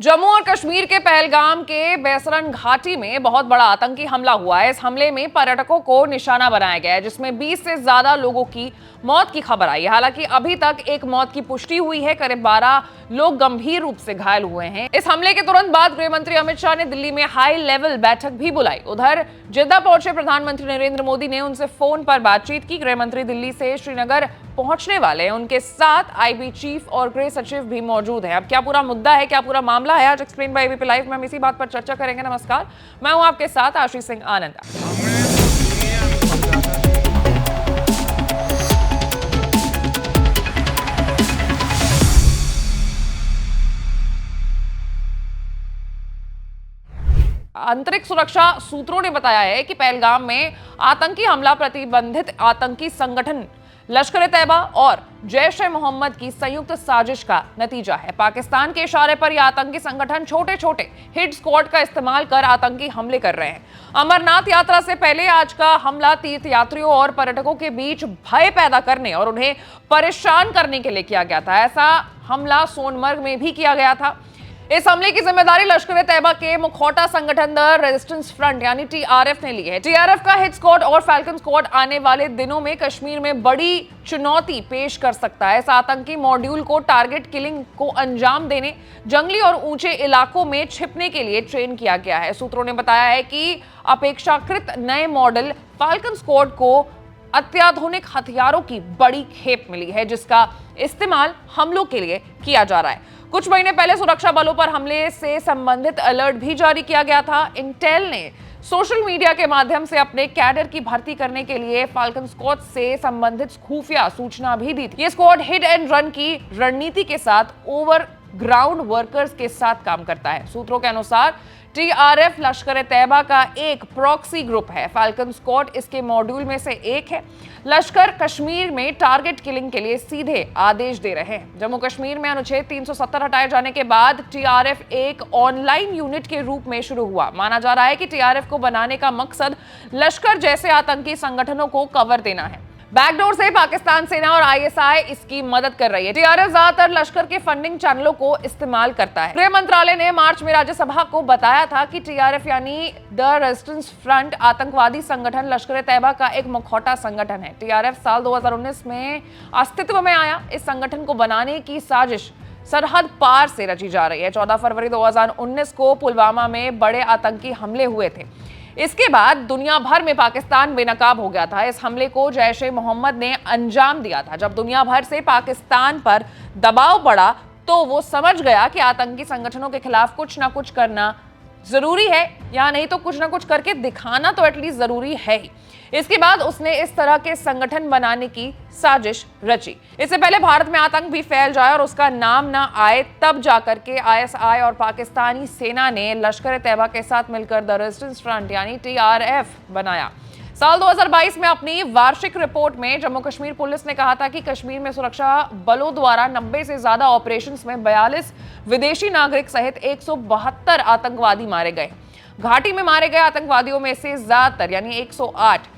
जम्मू और कश्मीर के पहलगाम के बैसरन घाटी में बहुत बड़ा आतंकी हमला हुआ है। इस हमले में पर्यटकों को निशाना बनाया गया है, जिसमें 20 से ज्यादा लोगों की मौत की खबर आई है। हालांकि अभी तक एक मौत की पुष्टि हुई है। करीब 12 लोग गंभीर रूप से घायल हुए हैं। इस हमले के तुरंत बाद गृह मंत्री अमित शाह ने दिल्ली में हाई लेवल बैठक भी बुलाई। उधर जिद्दा पहुंचे प्रधानमंत्री नरेंद्र मोदी ने उनसे फोन पर बातचीत की। गृह मंत्री दिल्ली से श्रीनगर पहुंचने वाले हैं। उनके साथ आईबी चीफ और गृह सचिव भी मौजूद हैं। अब क्या पूरा मुद्दा है, क्या पूरा मामला है, आज एक्सप्लेन बाय एबीपी लाइव में हम इसी बात पर चर्चा करेंगे। नमस्कार, मैं हूं आपके साथ आशीष सिंह आनंद। आंतरिक सुरक्षा सूत्रों ने बताया है कि पहलगाम में आतंकी हमला प्रतिबंधित आतंकी संगठन लश्कर-ए-तैयबा और जैश-ए-मोहम्मद की संयुक्त साजिश का नतीजा है। पाकिस्तान के इशारे पर यह आतंकी संगठन छोटे छोटे हिट स्क्वाड का इस्तेमाल कर आतंकी हमले कर रहे हैं। अमरनाथ यात्रा से पहले आज का हमला तीर्थ यात्रियों और पर्यटकों के बीच भय पैदा करने और उन्हें परेशान करने के लिए किया गया था। ऐसा हमला सोनमर्ग में भी किया गया था। इस हमले की जिम्मेदारी लश्कर-ए-तैयबा के मुखौटा संगठन द रेजिस्टेंस फ्रंट यानी टीआरएफ ने ली है। टीआरएफ का हिट स्क्वाड और फैल्कन स्क्वाड आने वाले दिनों में कश्मीर में बड़ी चुनौती पेश कर सकता है। इस आतंकी मॉड्यूल को टारगेट किलिंग को अंजाम देने, जंगली और ऊंचे इलाकों में छिपने के लिए ट्रेन किया गया है। सूत्रों ने बताया है कि अपेक्षाकृत नए मॉडल फैल्कन स्क्वाड को अत्याधुनिक हथियारों की बड़ी खेप मिली है, जिसका इस्तेमाल हमलों के लिए किया जा रहा है। कुछ महीने पहले सुरक्षा बलों पर हमले से संबंधित अलर्ट भी जारी किया गया था। इंटेल ने सोशल मीडिया के माध्यम से अपने कैडर की भर्ती करने के लिए फैल्कन स्क्वाड से संबंधित खुफिया सूचना भी दी थी। ये स्क्वाड हिट एंड रन की रणनीति के साथ ओवर ग्राउंड वर्कर्स के साथ काम करता है। सूत्रों के अनुसार टीआरएफ लश्कर-ए-तैयबा का एक प्रॉक्सी ग्रुप है। फैल्कन स्क्वाड इसके मॉड्यूल में से एक है। लश्कर कश्मीर में टारगेट किलिंग के लिए सीधे आदेश दे रहे हैं। जम्मू कश्मीर में अनुच्छेद 370 हटाए जाने के बाद टीआरएफ एक ऑनलाइन यूनिट के रूप में शुरू हुआ। माना जा रहा है कि टीआरएफ को बनाने का मकसद लश्कर जैसे आतंकी संगठनों को कवर देना है। बैकडोर से पाकिस्तान सेना और आईएसआई इसकी मदद कर रही है। टीआरएफ ज्यादातर लश्कर के फंडिंग चैनलों को इस्तेमाल करता है। गृह मंत्रालय ने मार्च में राज्यसभा को बताया था कि टीआरएफ यानी द रेजिस्टेंस फ्रंट आतंकवादी संगठन लश्कर-ए-तैयबा का एक मुखौटा संगठन है। टीआरएफ साल 2019 में अस्तित्व में आया। इस संगठन को बनाने की साजिश सरहद पार से रची जा रही है। 14 फरवरी 2019 को पुलवामा में बड़े आतंकी हमले हुए थे। इसके बाद दुनिया भर में पाकिस्तान बेनकाब हो गया था। इस हमले को जैश-ए-मोहम्मद ने अंजाम दिया था। जब दुनिया भर से पाकिस्तान पर दबाव पड़ा तो वो समझ गया कि आतंकी संगठनों के खिलाफ कुछ ना कुछ करना जरूरी है, या नहीं तो कुछ ना कुछ करके दिखाना तो एटलीस्ट जरूरी है ही। इसके बाद उसने इस तरह के संगठन बनाने की साजिश रची। इससे पहले भारत में आतंक भी फैल जाए और उसका नाम ना आए, तब जाकर के आईएसआई और पाकिस्तानी सेना ने लश्कर-ए-तैयबा के साथ मिलकर द रेजिस्टेंस फ्रंट यानी टीआरएफ बनाया। साल 2022 में अपनी वार्षिक रिपोर्ट में जम्मू कश्मीर पुलिस ने कहा था कि कश्मीर में सुरक्षा बलों द्वारा 90 से ज्यादा ऑपरेशंस में 42 विदेशी नागरिक सहित 172 आतंकवादी मारे गए। घाटी में मारे गए आतंकवादियों में से ज्यादातर यानी 108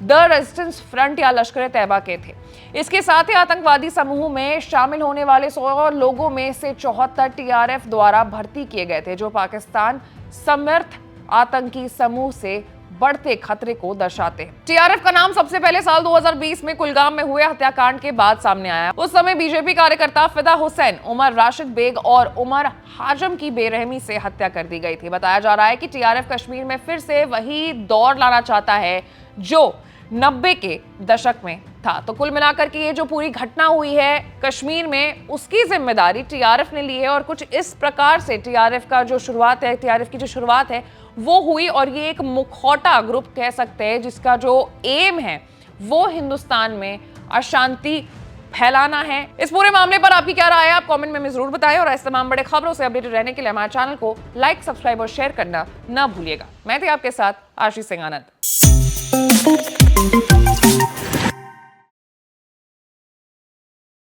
द रेजिस्टेंस फ्रंट या लश्कर-ए-तैयबा के थे। इसके साथ ही आतंकवादी समूह में शामिल होने वाले 100 लोगों में से 74 टीआरएफ द्वारा भर्ती किए गए थे, जो पाकिस्तान समर्थ आतंकी समूह से बढ़ते खतरे को दर्शाते हैं। टीआरएफ का नाम सबसे पहले साल 2020 में कुलगाम में हुए हत्याकांड के बाद सामने आया। उस समय बीजेपी कार्यकर्ता फिदा हुसैन, उमर राशिद बेग और उमर हाजम की बेरहमी से हत्या कर दी गई थी। बताया जा रहा है कि टीआरएफ कश्मीर में फिर से वही दौर लाना चाहता है जो 90 के दशक में था। तो कुल मिलाकर के ये जो पूरी घटना हुई है कश्मीर में, उसकी जिम्मेदारी टीआरएफ ने ली है और कुछ इस प्रकार से टीआरएफ की जो शुरुआत है वो हुई। और ये एक मुखौटा ग्रुप कह सकते हैं, जिसका जो एम है वो हिंदुस्तान में अशांति फैलाना है। इस पूरे मामले पर आपकी क्या राय है, आप कमेंट में जरूर बताएं। और ऐसे तमाम बड़े खबरों से अपडेटेड रहने के लिए हमारे चैनल को लाइक, सब्सक्राइब और शेयर करना ना भूलिएगा। मैं थी आपके साथ आशीष सिंह आनंद।